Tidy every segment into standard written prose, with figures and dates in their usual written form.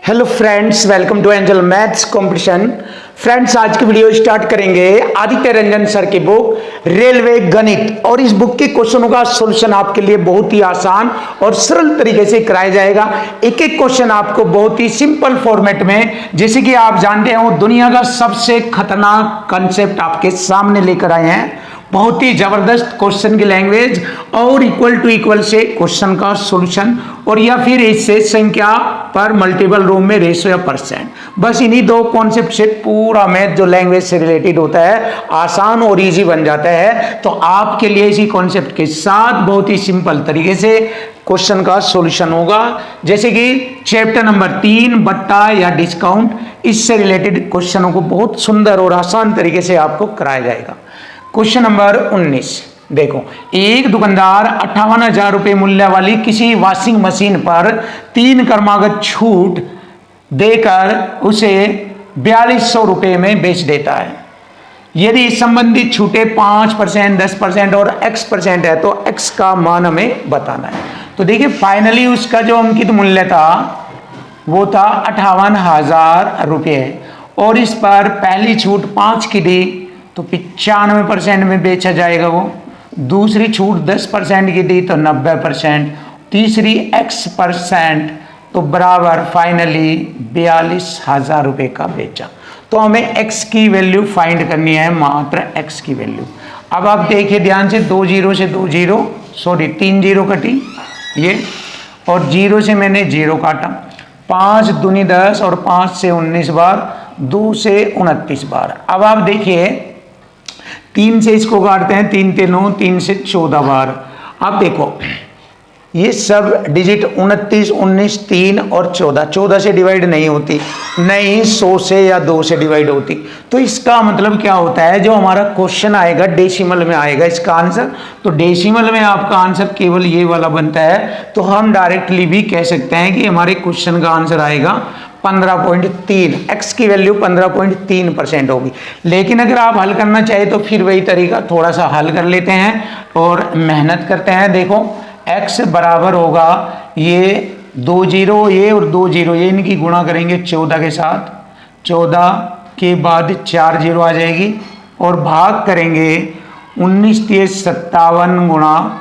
Hello friends, welcome to Angel maths competition. Friends, आज की video start करेंगे Aditya Ranjan sir की बुक रेलवे गणित, और इस बुक के क्वेश्चनों का सॉल्यूशन आपके लिए बहुत ही आसान और सरल तरीके से कराया जाएगा। एक एक क्वेश्चन आपको बहुत ही सिंपल फॉर्मेट में, जैसे कि आप जानते हो दुनिया का सबसे खतरनाक कंसेप्ट आपके सामने लेकर आए हैं। बहुत ही जबरदस्त क्वेश्चन की लैंग्वेज और इक्वल टू इक्वल से क्वेश्चन का सॉल्यूशन, और या फिर इससे संख्या पर मल्टीपल रूम में रेशो या परसेंट, बस इन्हीं दो कॉन्सेप्ट से पूरा मैथ जो लैंग्वेज से रिलेटेड होता है आसान और इजी बन जाता है। तो आपके लिए इसी कॉन्सेप्ट के साथ बहुत ही सिंपल तरीके से क्वेश्चन का सॉल्यूशन होगा। जैसे कि चैप्टर नंबर 3 बट्टा या डिस्काउंट, इससे रिलेटेड क्वेश्चनों को बहुत सुंदर और आसान तरीके से आपको कराया जाएगा। क्वेश्चन नंबर 19 देखो, एक दुकानदार 58,000 रुपये मूल्य वाली किसी वॉशिंग मशीन पर 3 क्रमागत छूट देकर उसे 4200 रुपये में बेच देता है। यदि संबंधित छूटे 5%, 10% और x% है तो x का मान हमें बताना है। तो देखिए, फाइनली उसका जो अंकित मूल्य था वो था 58,000 रुपये, और इस पर पहली छूट 5 की दी तो 95% में बेचा जाएगा वो। दूसरी छूट 10% की दी तो 90%, तीसरी x% तो बराबर फाइनली 42,000 रुपये का बेचा। तो हमें x की वैल्यू फाइंड करनी है, मात्र x की वैल्यू। अब आप देखिए ध्यान से, 2 0 से 2 0 सॉरी 3 0 कटी ये, और 0 से मैंने 0 काटा। 5 दूनी 10 और 5 से 19 बार, 2 से 29 बार। अब आप देखिए 3 से इसको काटते हैं, 3 3 9, 3 से 14 बार। अब देखो ये सब डिजिट 29, 19, 3 और 14 से डिवाइड नहीं होती, नहीं 100 से या 2 से डिवाइड होती। तो इसका मतलब क्या होता है, जो हमारा क्वेश्चन आएगा डेसिमल में आएगा इसका आंसर। तो डेसिमल में आपका आंसर केवल ये वाला बनता है। तो हम डायरेक्टली भी कह सकते हैं कि हमारे क्वेश्चन का आंसर आएगा 15.3, x की वैल्यू 15.3% होगी। लेकिन अगर आप हल करना चाहे तो फिर वही तरीका, थोड़ा सा हल कर लेते हैं और मेहनत करते हैं। देखो x बराबर होगा ये 2 0 ये और 2 0 ये, इनकी गुणा करेंगे 14 के साथ, 14 के बाद 4 0 आ जाएगी, और भाग करेंगे 19 30 57 गुणा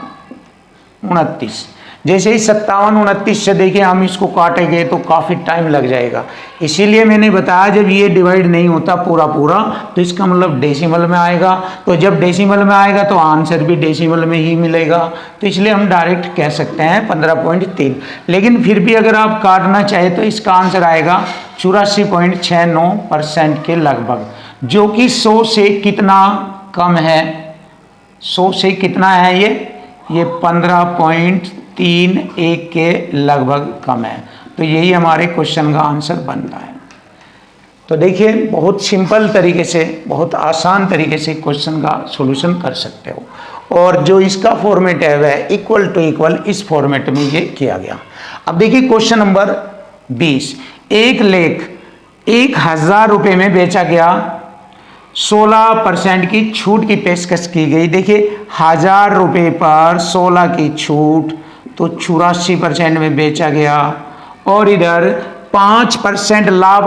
29। जैसे ही 57 29 से देखिए हम इसको काटेंगे तो काफ़ी टाइम लग जाएगा। इसीलिए मैंने बताया जब ये डिवाइड नहीं होता पूरा पूरा तो इसका मतलब डेसिमल में आएगा। तो जब डेसिमल में आएगा तो आंसर भी डेसिमल में ही मिलेगा। तो इसलिए हम डायरेक्ट कह सकते हैं 15.3। लेकिन फिर भी अगर आप काटना चाहे तो इसका आंसर आएगा 84.69% के लगभग, जो कि 100 से कितना कम है, 100 से कितना है ये 15.31 के लगभग कम है। तो यही हमारे क्वेश्चन का आंसर बनता है। तो देखिए बहुत सिंपल तरीके से, बहुत आसान तरीके से क्वेश्चन का सॉल्यूशन कर सकते हो, और जो इसका फॉर्मेट है वह इक्वल टू इक्वल इस फॉर्मेट में ये किया गया। अब देखिए क्वेश्चन नंबर 20, एक लेख 1,000 रुपये में बेचा गया, 16% की छूट की पेशकश की गई। देखिए 1,000 रुपये पर 16 की छूट तो 84% में बेचा गया, और इधर 5% लाभ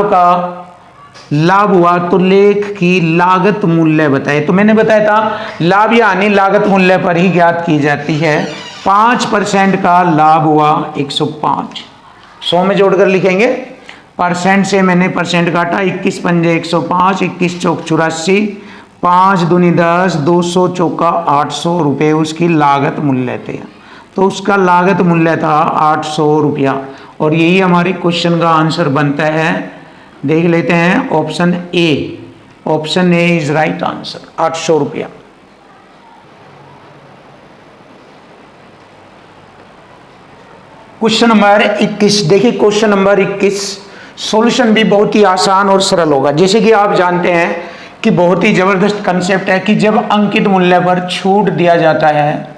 हुआ। तो लेख की लागत मूल्य बताए। तो मैंने बताया था लाभ यानी लागत मूल्य पर ही ज्ञात की जाती है। 5% का लाभ हुआ 105, 100 में जोड़कर लिखेंगे। परसेंट से मैंने परसेंट काटा, 21 पंजे 105, 21 चौक 84, 5 दूनी 10, 200 चौका 800 रुपये उसकी लागत मूल्य थे। तो उसका लागत मूल्य था 800 रुपया, और यही हमारे क्वेश्चन का आंसर बनता है। देख लेते हैं option A, option A is right answer, 800 रुपया। क्वेश्चन नंबर 21 देखिए, क्वेश्चन नंबर 21 सॉल्यूशन भी बहुत ही आसान और सरल होगा। जैसे कि आप जानते हैं कि बहुत ही जबरदस्त कंसेप्ट है कि जब अंकित मूल्य पर छूट दिया जाता है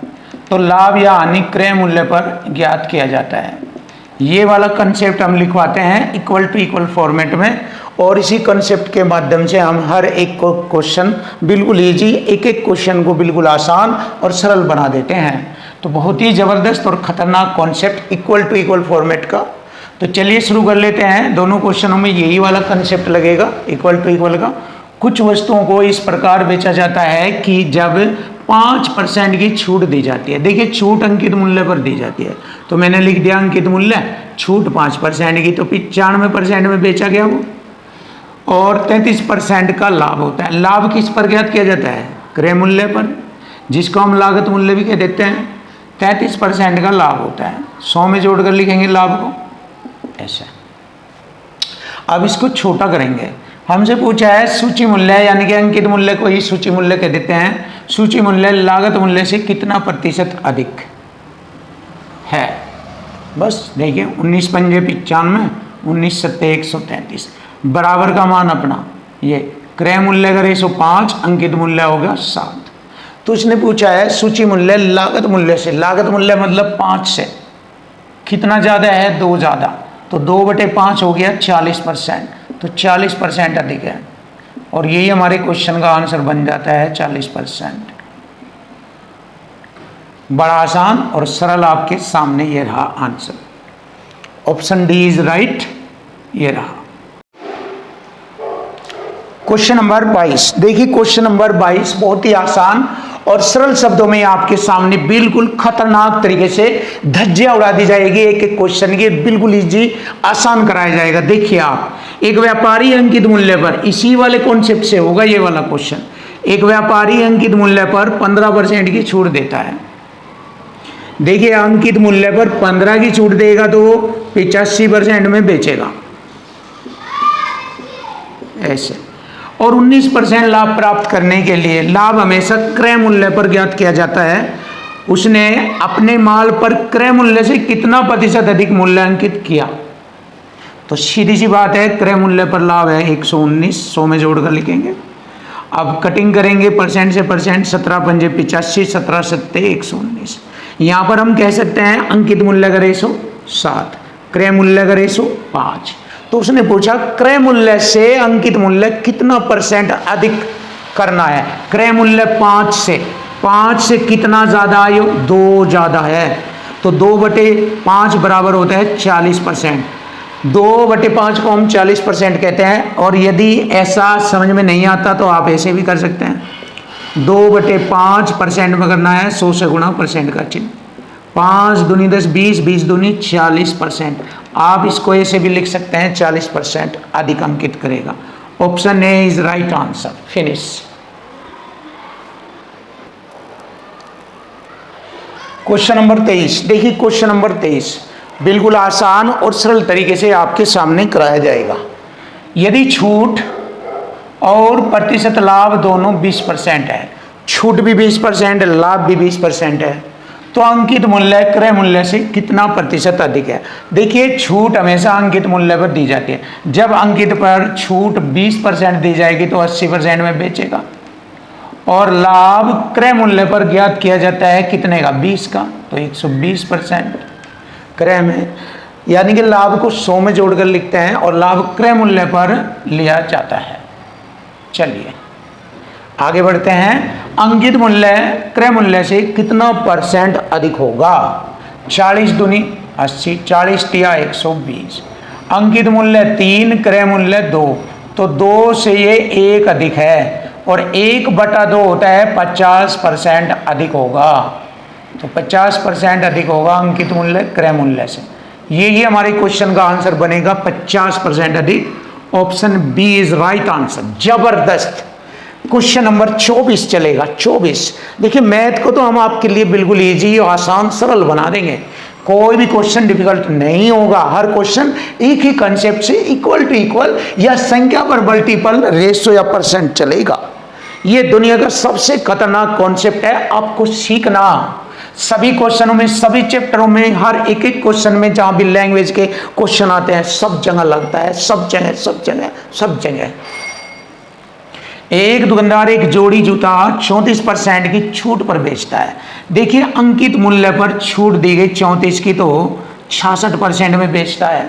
तो लाभ या हानि क्रय मूल्य पर ज्ञात किया जाता है। ये वाला कंसेप्ट हम लिखवाते हैं इक्वल टू इक्वल फॉर्मेट में, और इसी कंसेप्ट के माध्यम से हम हर एक को क्वेश्चन बिल्कुल ईजी, एक एक क्वेश्चन को बिल्कुल आसान और सरल बना देते हैं। तो बहुत ही जबरदस्त और खतरनाक concept equal to equal format का। तो चलिए शुरू कर लेते हैं। दोनों क्वेश्चनों में यही वाला कंसेप्ट लगेगा, इक्वल टू इक्वल का। कुछ वस्तुओं को इस प्रकार बेचा जाता है कि जब 5% की छूट दी जाती है। देखिए छूट अंकित मूल्य पर दी जाती है, तो मैंने लिख दिया अंकित मूल्य, छूट 5% की, तो 95% में बेचा गया वो। और 33% का लाभ होता है। लाभ किस पर ज्ञात किया जाता है? क्रय मूल्य पर, जिसको हम लागत मूल्य भी कह देते हैं। 33% का लाभ होता है। 100 में जोड़कर लिखेंगे लाभ को, ऐसा। अब इसको छोटा करेंगे। हमसे पूछा है सूची मूल्य, यानी कि अंकित मूल्य को ही सूची मूल्य कह देते हैं। सूची मूल्य लागत मूल्य से कितना प्रतिशत अधिक है? बस देखिए 19 पंजे 95, 19 सत्ते 133, बराबर का मान अपना ये क्रय मूल्य का रेशो 5, अंकित मूल्य हो गया 7। तो उसने पूछा है सूची मूल्य लागत मूल्य से, लागत मूल्य मतलब 5 से कितना ज़्यादा है? 2 ज़्यादा, तो 2/5 हो गया 40%, तो 40% अधिक है। और यही हमारे क्वेश्चन का आंसर बन जाता है 40%। बड़ा आसान और सरल आपके सामने ये रहा answer. Option D is right, ये रहा। क्वेश्चन नंबर 22, देखिए क्वेश्चन नंबर 22 बहुत ही आसान और सरल शब्दों में आपके सामने बिल्कुल खतरनाक तरीके से धज्जियां उड़ा दी जाएगी। एक एक क्वेश्चन के बिल्कुल इजी आसान कराया जाएगा। देखिए आप, एक व्यापारी अंकित मूल्य पर, इसी वाले कॉन्सेप्ट से होगा ये वाला क्वेश्चन। एक व्यापारी अंकित मूल्य पर 15% की छूट देता है। देखिए अंकित मूल्य पर 15 की छूट देगा तो 85% में बेचेगा, ऐसे। और 19% लाभ प्राप्त करने के लिए, लाभ हमेशा क्रय मूल्य पर ज्ञात किया जाता है। उसने अपने माल पर क्रय मूल्य से कितना प्रतिशत अधिक मूल्यांकित किया? तो सीधी सी बात है, क्रय मूल्य पर लाभ है 119, 100 में जोड़कर लिखेंगे। अब कटिंग करेंगे परसेंट से परसेंट, 17 पंजे 85, 17 सत्ते 119। यहाँ पर हम कह सकते हैं अंकित मूल्य का रेशो 7, क्रय मूल्य का रेशो 5। तो उसने पूछा क्रय मूल्य से अंकित मूल्य कितना % अधिक करना है। क्रय मूल्य 5 से कितना ज्यादा है? 2 ज्यादा है, तो 2/5 बराबर होता है 40%। 2/5 को हम 40% कहते हैं। और यदि ऐसा समझ में नहीं आता तो आप ऐसे भी कर सकते हैं, 2/5% में करना है 100 से गुणा परसेंट का चिन्ह, 5 दूनी 10 20, 20 दूनी 40%। आप इसको ऐसे भी लिख सकते हैं 40% अधिक अंकित करेगा। Option A is right answer. Finish. Question number 23, देखिए क्वेश्चन नंबर 23 बिल्कुल आसान और सरल तरीके से आपके सामने कराया जाएगा। यदि छूट और प्रतिशत लाभ दोनों 20% है, छूट भी 20%, लाभ भी 20% है, तो अंकित मूल्य क्रय मूल्य से कितना प्रतिशत अधिक है? देखिए छूट हमेशा अंकित मूल्य पर दी जाती है। जब अंकित पर छूट 20% दी जाएगी तो 80% में बेचेगा। और लाभ क्रय मूल्य पर ज्ञात किया जाता है कितने का? 20 का, तो 120% क्रय में, यानी कि लाभ को 100 में जोड़कर लिखते हैं और लाभ क्रय मूल्य पर लिया जाता है। चलिए आगे बढ़ते हैं। अंकित मूल्य क्रय मूल्य से कितना % अधिक होगा? 40 दूनी 80, 40 तिया 120। अंकित मूल्य 3, क्रय मूल्य 2, तो 2 से ये 1 अधिक है, और 1/2 होता है 50% अधिक होगा, तो 50% अधिक होगा अंकित मूल्य क्रय मूल्य से। यही हमारे क्वेश्चन का आंसर बनेगा, 50% अधिक। Option B is right answer. जबरदस्त। क्वेश्चन नंबर 24 चलेगा। 24 देखिए, मैथ को तो हम आपके लिए बिल्कुल इजी और आसान सरल बना देंगे। कोई भी क्वेश्चन डिफिकल्ट नहीं होगा। हर क्वेश्चन एक ही कंसेप्ट से इक्वल टू इक्वल या संख्या पर मल्टीपल रेशो या % चलेगा। ये दुनिया का सबसे खतरनाक कॉन्सेप्ट है, आपको सीखना। सभी क्वेश्चनों में, सभी चैप्टरों में, हर एक एक क्वेश्चन में जहां भी लैंग्वेज के क्वेश्चन आते हैं, सब जगह लगता है, सब जगह सब जगह सब जगह। एक दुकानदार एक जोड़ी जूता 34% की छूट पर बेचता है। देखिए अंकित मूल्य पर छूट दी गई 34 की, तो 66% में बेचता है।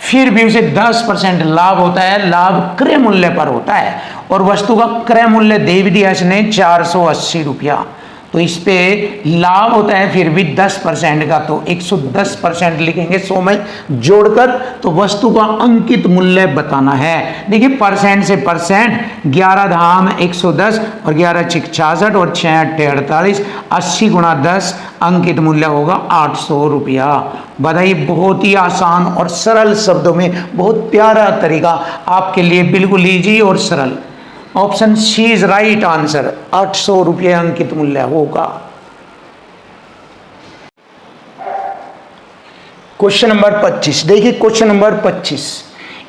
फिर भी उसे 10% लाभ होता है। लाभ क्रय मूल्य पर होता है और वस्तु का क्रय मूल्य दे भी दिया इसने 480 रुपया। तो इस पे लाभ होता है फिर भी 10% का, तो 110% लिखेंगे 100 में जोड़कर। तो वस्तु का अंकित मूल्य बताना है। देखिए परसेंट से परसेंट, 11 धाम 110 और 11 छिक 66 और 6 अट्ठे 48, 80 गुणा 10, अंकित मूल्य होगा 800 रुपया। बताइए, बहुत ही आसान और सरल शब्दों में बहुत प्यारा तरीका आपके लिए, बिल्कुल इजी और सरल। Option C is right answer, 800 रुपये अंकित मूल्य होगा। क्वेश्चन नंबर 25, देखिए क्वेश्चन नंबर 25,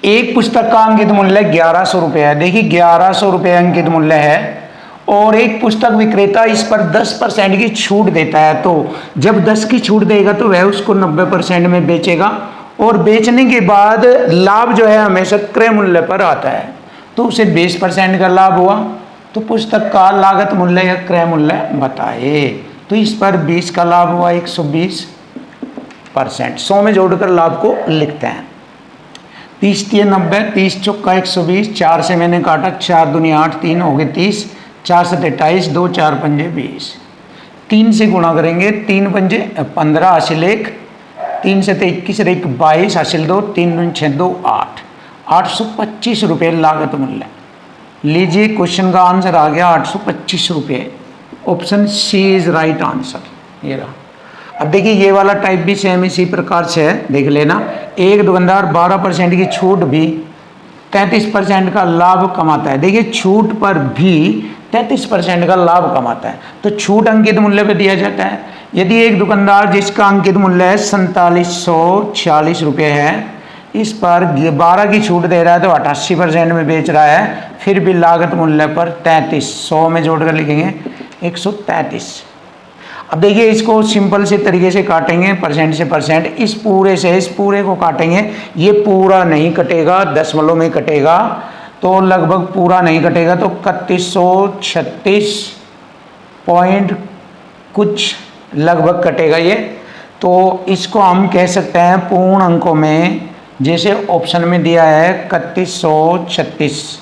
एक पुस्तक का अंकित मूल्य 1100 रुपये है। देखिए 1100 रुपये अंकित मूल्य है और एक पुस्तक विक्रेता इस पर 10% की छूट देता है। तो जब 10 की छूट देगा तो वह उसको 90% में बेचेगा और बेचने के बाद लाभ जो है हमेशा क्रय मूल्य पर आता है, तो उसे 20% का लाभ हुआ। तो पुस्तक का लागत मूल्य या क्रय मूल्य बताए। तो इस पर 20 का लाभ हुआ, 120%। 100 में जोड़कर लाभ को लिखते हैं। 30 3 90, 30 चौका 120, 4 से मैंने काटा, 4 दूनी 8, 3 हो गए 30, 4 से 28, 2 4 पंजे 20, 3 से गुणा करेंगे, 3 पंजे 15 हासिल 1, 3 से 21 1 22 हासिल 2, 3 दूनी 6 2 8, 825 रुपये लागत मूल्य। लीजिए क्वेश्चन का आंसर आ गया 825 रुपये। Option C is right answer. ये रहा। अब देखिए ये वाला टाइप भी सेम इसी प्रकार से है, देख लेना। एक दुकानदार 12% की छूट भी 33% का लाभ कमाता है। देखिए छूट पर भी 33% का लाभ कमाता है, तो छूट अंकित मूल्य पे दिया जाता है। यदि एक दुकानदार जिसका अंकित मूल्य है 4746 रुपये है, इस पर 12 की छूट दे रहा है तो 88% में बेच रहा है, फिर भी लागत मूल्य पर 33, 100 में जोड़कर लिखेंगे 133। अब देखिए इसको सिंपल से तरीके से काटेंगे, परसेंट से परसेंट, इस पूरे को काटेंगे। ये पूरा नहीं कटेगा, दशमलव में कटेगा, तो लगभग पूरा नहीं कटेगा, तो 3136 पॉइंट कुछ लगभग कटेगा ये। तो इसको हम कह सकते हैं पूर्ण अंकों में, जैसे ऑप्शन में दिया है 3136,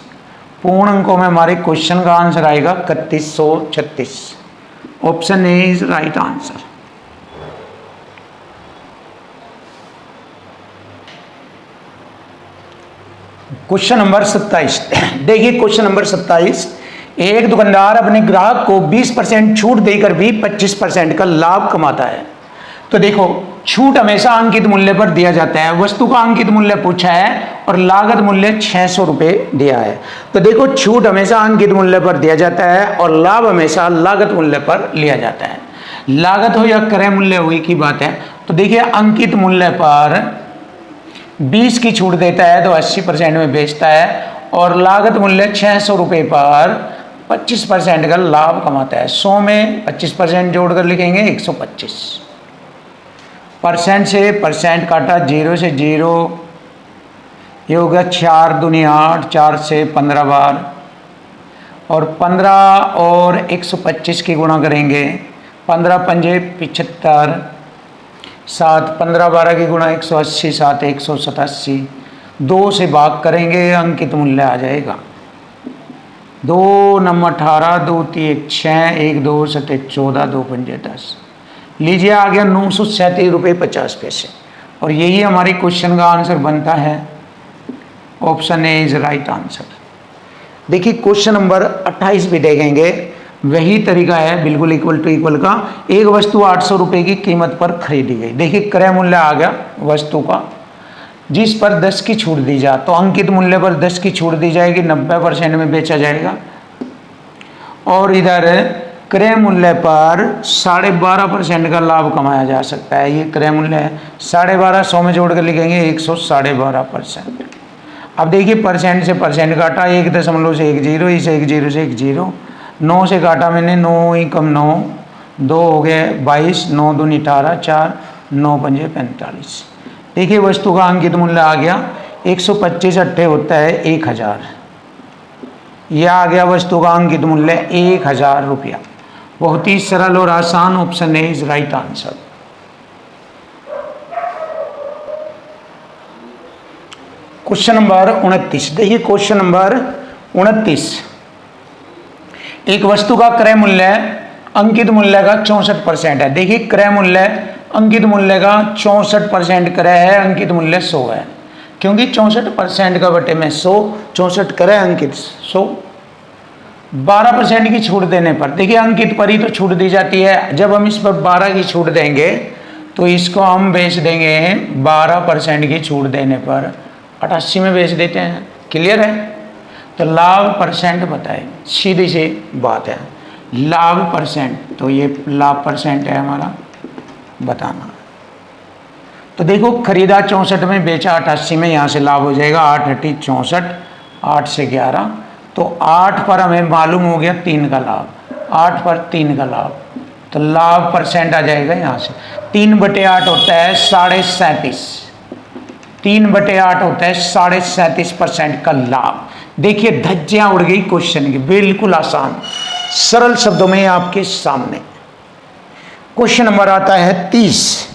पूर्ण अंकों में हमारे क्वेश्चन का आंसर आएगा 3136। Option A is right answer. Question number 27, देखिए क्वेश्चन नंबर 27, एक दुकानदार अपने ग्राहक को 20% छूट देकर भी 25% का लाभ कमाता है। तो देखो छूट हमेशा अंकित मूल्य पर दिया जाता है। वस्तु का अंकित मूल्य पूछा है और लागत मूल्य 600 रुपये दिया है। तो देखो छूट हमेशा अंकित मूल्य पर दिया जाता है और लाभ हमेशा लागत मूल्य पर लिया जाता है। लागत हो या क्रय मूल्य हुई की बात है। तो देखिए अंकित मूल्य पर 20 की छूट देता है तो 80% में बेचता है और लागत मूल्य 600 रुपये पर 25% का लाभ कमाता है। 100 में 25% जोड़कर लिखेंगे 125। परसेंट से परसेंट काटा, 0 से 0, ये हो गया 4 दूनी 8, 4 से 15 बार, और 15 और 125 की गुणा करेंगे, 15 पंजे 75, 7 15 12 की गुणा 180, 7 187, 2 से भाग करेंगे, अंकित मूल्य आ जाएगा 2 नंबर 18, 2 3 6, 1 2 7 14, 2 पंजे 10। लीजिए आ गया 937 रुपये 50 पैसे, और यही हमारे क्वेश्चन का आंसर बनता है। Option A is right answer. देखिए क्वेश्चन नंबर 28 भी देखेंगे, वही तरीका है बिल्कुल इक्वल टू इक्वल का। एक वस्तु 800 रुपये की कीमत पर खरीदी गई। देखिए क्रय मूल्य आ गया वस्तु का, जिस पर 10 की छूट दी जाए, तो अंकित मूल्य पर 10 की छूट दी जाएगी, 90% में बेचा जाएगा। और इधर क्रय मूल्य पर 12.5% का लाभ कमाया जा सकता है। ये क्रय मूल्य है 12.5, 100 में जोड़ कर लिखेंगे 112.5%। अब देखिए परसेंट से परसेंट काटा, 1 से 1 0, इसे 1 0 से 1 0, 9 से काटा मैंने, 9 ही कम 9, 2 हो गए 22, 9 दूनी 18, 4 9 पंजे 45। देखिए वस्तु का अंकित मूल्य आ गया 125 अट्ठे होता है 1000। यह आ गया वस्तु का अंकित मूल्य 1000 रुपया। बहुत ही सरल और आसान। Option A is right answer. Question number 29, देखिए क्वेश्चन नंबर 29, एक वस्तु का क्रय मूल्य अंकित मूल्य का 64% है। देखिए क्रय मूल्य अंकित मूल्य का 64% क्रय है, अंकित मूल्य 100 है, क्योंकि 64% का बटे में 100, 64 क्रय अंकित 100। 12% की छूट देने पर, देखिए अंकित पर ही तो छूट दी जाती है, जब हम इस पर 12 की छूट देंगे तो इसको हम बेच देंगे 12% की छूट देने पर 88 में बेच देते हैं। क्लियर है? तो लाभ परसेंट बताए, सीधी सी बात है, लाभ परसेंट, तो ये लाभ परसेंट है हमारा बताना। तो देखो खरीदा 64 में, बेचा 88 में, यहाँ से लाभ हो जाएगा 8 × 64, 8 से 11, तो 8 पर हमें मालूम हो गया 3 का लाभ, 8 पर 3 का लाभ, तो लाभ परसेंट आ जाएगा यहाँ से 3/8 होता है 37.5, 3/8 होता है 37.5% का लाभ। देखिए धज्जियां उड़ गई क्वेश्चन की, बिल्कुल आसान सरल शब्दों में आपके सामने। क्वेश्चन नंबर आता है 30।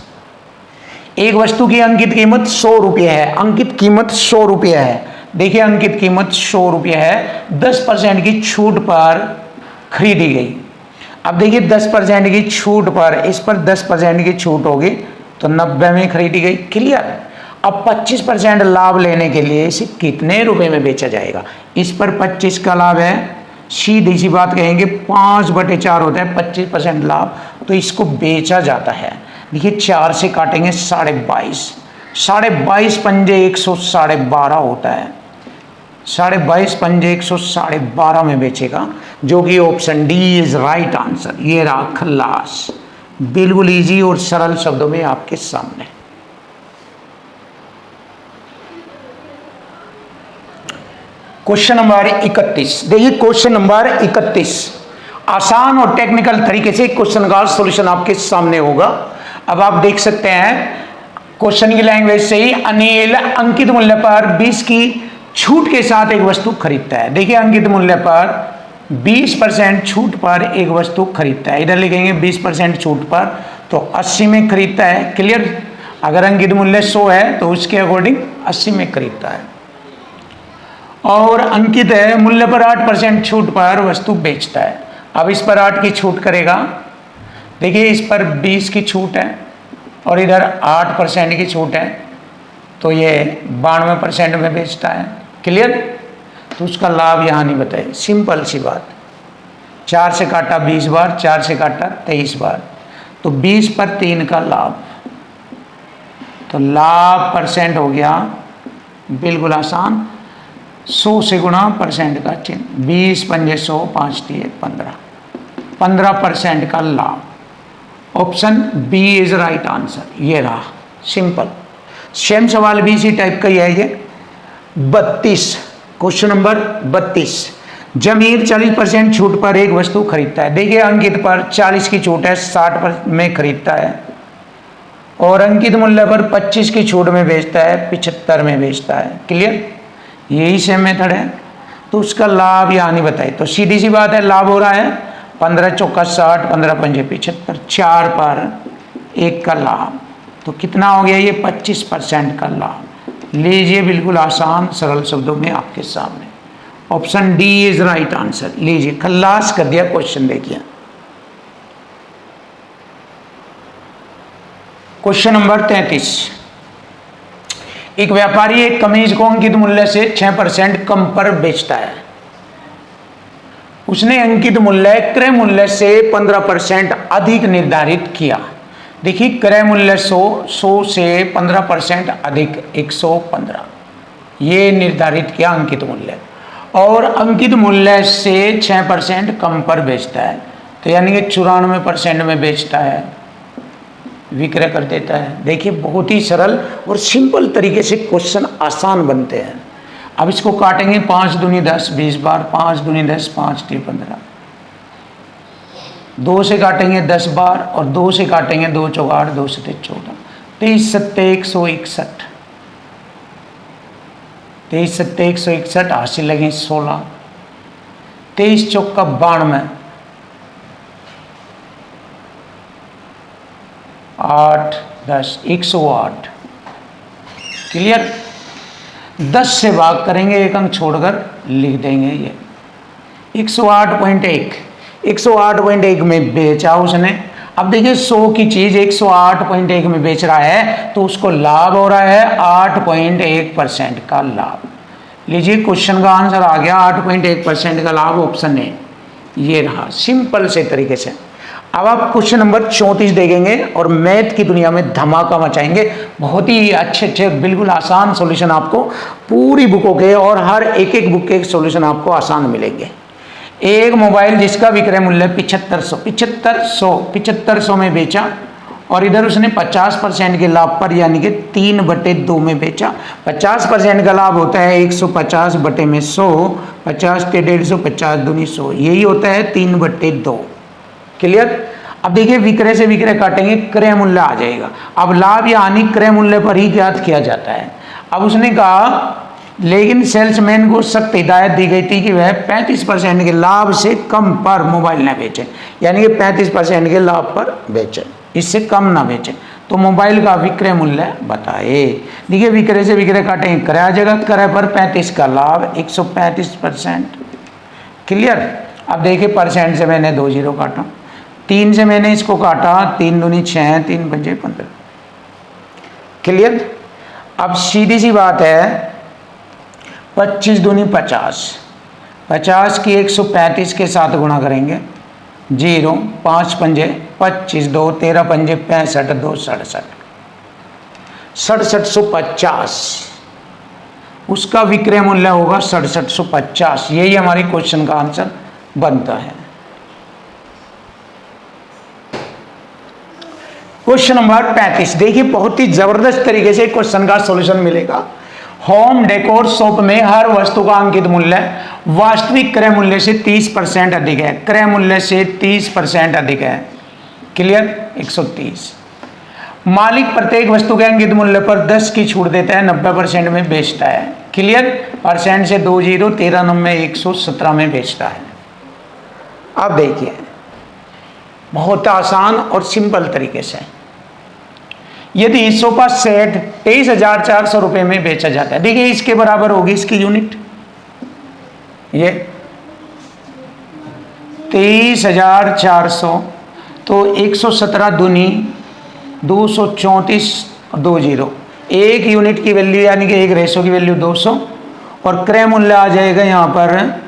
एक वस्तु की अंकित कीमत 100 रुपये है, अंकित कीमत 100 रुपये है। देखिए अंकित कीमत 100 रुपये है, 10% की छूट पर खरीदी गई। अब देखिए 10% की छूट पर, इस पर 10% की छूट होगी तो 90 में खरीदी गई। क्लियर? अब 25% लाभ लेने के लिए इसे कितने रुपए में बेचा जाएगा? इस पर 25 का लाभ है, सीधी सी बात कहेंगे 5/4 होता है 25% लाभ, तो इसको बेचा जाता है। देखिए 4 से काटेंगे 22.5, 22.5 पंजे 112 होता है, 22.5 पंजे 112 में बेचेगा, जो कि option D is right answer. ये रहा खल्लास, बिल्कुल इजी और सरल शब्दों में आपके सामने। Question number 31। देखिए क्वेश्चन नंबर 31 आसान और टेक्निकल तरीके से क्वेश्चन का सॉल्यूशन आपके सामने होगा। अब आप देख सकते हैं क्वेश्चन की लैंग्वेज से ही, अनिल अंकित मूल्य पर 20 की छूट के साथ एक वस्तु खरीदता है। देखिए अंकित मूल्य पर 20% छूट पर एक वस्तु खरीदता है, इधर लिखेंगे 20% छूट पर, तो 80 में खरीदता है। क्लियर? अगर अंकित मूल्य 100 है तो उसके अकॉर्डिंग 80 में खरीदता है। और अंकित है मूल्य पर 8% छूट पर वस्तु बेचता है। अब इस पर 8 की छूट करेगा, देखिए इस पर 20 की छूट है और इधर 8% की छूट है, तो ये 92% में बेचता है। क्लियर? तो उसका लाभ यहाँ नहीं बताए, सिंपल सी बात, 4 से काटा 20 बार, 4 से काटा 23 बार, तो 20 पर 3 का लाभ, तो लाभ परसेंट हो गया बिल्कुल आसान, 100 से गुणा परसेंट का चिन्ह, 20 पंजे 100, 5 × 15, 15% का लाभ। Option B is right answer. ये रहा सिंपल। सेम सवाल भी इसी टाइप का ही है ये। 32 क्वेश्चन नंबर 32। जमीर 40% छूट पर एक वस्तु खरीदता है। देखिए अंकित पर 40 की छूट है, 60 पर में खरीदता है, और अंकित मूल्य पर 25 की छूट में बेचता है, 75 में बेचता है। क्लियर? यही सेम मेथड है, तो उसका लाभ यहाँ नहीं बताए, तो सीधी सी बात है लाभ हो रहा है 15 चौका 60, 15 पंजे 75, 4 पर 1 का लाभ, तो कितना हो गया ये 25% का लाभ। लीजिए बिल्कुल आसान सरल शब्दों में आपके सामने, option D is right answer. लीजिए खल्लास कर दिया क्वेश्चन। देखिए क्वेश्चन नंबर 33। एक व्यापारी एक कमीज को अंकित मूल्य से 6% कम पर बेचता है। उसने अंकित मूल्य क्रय मूल्य से 15% अधिक निर्धारित किया। देखिए क्रय मूल्य 100 से 15% अधिक 115 ये निर्धारित किया अंकित मूल्य, और अंकित मूल्य से 6% कम पर बेचता है, तो यानी कि 94% में बेचता है, विक्रय कर देता है। देखिए बहुत ही सरल और सिंपल तरीके से क्वेश्चन आसान बनते हैं। अब इसको काटेंगे 5 दूनी 10 20 बार, 5 दूनी 10 5 × 15, 2 से काटेंगे 10 बार और 2 से काटेंगे 2 चौका 8, 2 से 14, 23 सत्ते 161, 23 सत्ते 161, हासिल लगे 16, 23 चौका 92, 8 10 108। क्लियर? 10 से भाग करेंगे, एक अंक छोड़कर लिख देंगे ये 108.1। 108.1 में बेचा उसने। अब देखिए 100 की चीज 108.1 में बेच रहा है तो उसको लाभ हो रहा है 8.1% का लाभ। लीजिए क्वेश्चन का आंसर आ गया 8.1% का लाभ, ऑप्शन ए ये रहा, सिंपल से तरीके से। अब आप क्वेश्चन नंबर 34 देखेंगे और मैथ की दुनिया में धमाका मचाएंगे। बहुत ही अच्छे अच्छे बिल्कुल आसान सॉल्यूशन आपको पूरी बुकों के और हर एक एक बुक के सॉल्यूशन आपको आसान मिलेंगे। एक मोबाइल जिसका विक्रय मूल्य 7500 में बेचा और इधर उसने 50% के लाभ पर यानी कि 3/2 में बेचा। 50% का लाभ होता है 150 बटे में 100, 50 के 150, 50 दूनी 100, यही होता है 3/2। क्लियर। अब देखिए विक्रय से विक्रय काटेंगे, क्रय मूल्य आ जाएगा। अब लाभ या हानि क्रय मूल्य पर ही ज्ञात किया जाता है। अब उसने कहा लेकिन सेल्समैन को सख्त हिदायत दी गई थी कि वह 35% के लाभ से कम पर मोबाइल न बेचे, यानी कि 35% के लाभ पर बेचे, इससे कम ना बेचे। तो मोबाइल का विक्रय मूल्य बताए। देखिए विक्रय से विक्रय काटेंगे, क्रय आ जाएगा, क्रय पर 35 का लाभ 135%। क्लियर। अब देखिए परसेंट से मैंने 2 जीरो काटा, 3 से मैंने इसको काटा, 3 दूनी 6, 3 पंजे 15। क्लियर। अब सीधी सी बात है 25 दूनी 50, 50 की 135 के साथ गुणा करेंगे, 0, 5 पंजे 25, 2 13 पंजे 65, 2 67, 6750 उसका विक्रय मूल्य होगा 6750। यही हमारे क्वेश्चन का आंसर बनता है। क्वेश्चन नंबर 35 देखिए, बहुत ही जबरदस्त तरीके से क्वेश्चन का सॉल्यूशन मिलेगा। होम डेकोर शॉप में हर वस्तु का अंकित मूल्य वास्तविक क्रय मूल्य से 30% अधिक है, क्रय मूल्य से 30% अधिक है। क्लियर। 130। मालिक प्रत्येक वस्तु के अंकित मूल्य पर 10 की छूट देता है, 90% में बेचता है। क्लियर। परसेंट से 2 जीरो, 13 नंबर 117 में बेचता है। अब देखिए बहुत आसान और सिंपल तरीके से, यदि सोफा सेट 23,400 रुपये में बेचा जाता है, देखिए इसके बराबर होगी इसकी यूनिट, ये 23,400 तो 117 दूनी 234 2 जीरो, एक यूनिट की वैल्यू यानी कि एक रेशो की वैल्यू 200 और क्रय मूल्य आ जाएगा यहाँ पर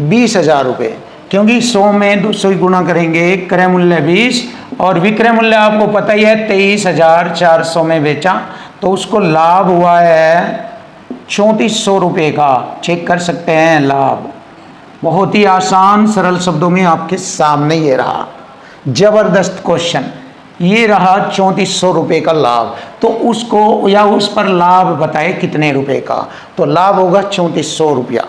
20,000 रुपये, क्योंकि 100 में 200 गुणा करेंगे, क्रय मूल्य 20 और विक्रय मूल्य आपको पता ही है 23,400 में बेचा तो उसको लाभ हुआ है 3400 रुपये का। चेक कर सकते हैं लाभ। बहुत ही आसान सरल शब्दों में आपके सामने ये रहा, जबरदस्त क्वेश्चन। ये रहा 3400 रुपये का लाभ, तो उसको या उस पर लाभ बताए कितने रुपए का, तो लाभ होगा 3400 रुपया।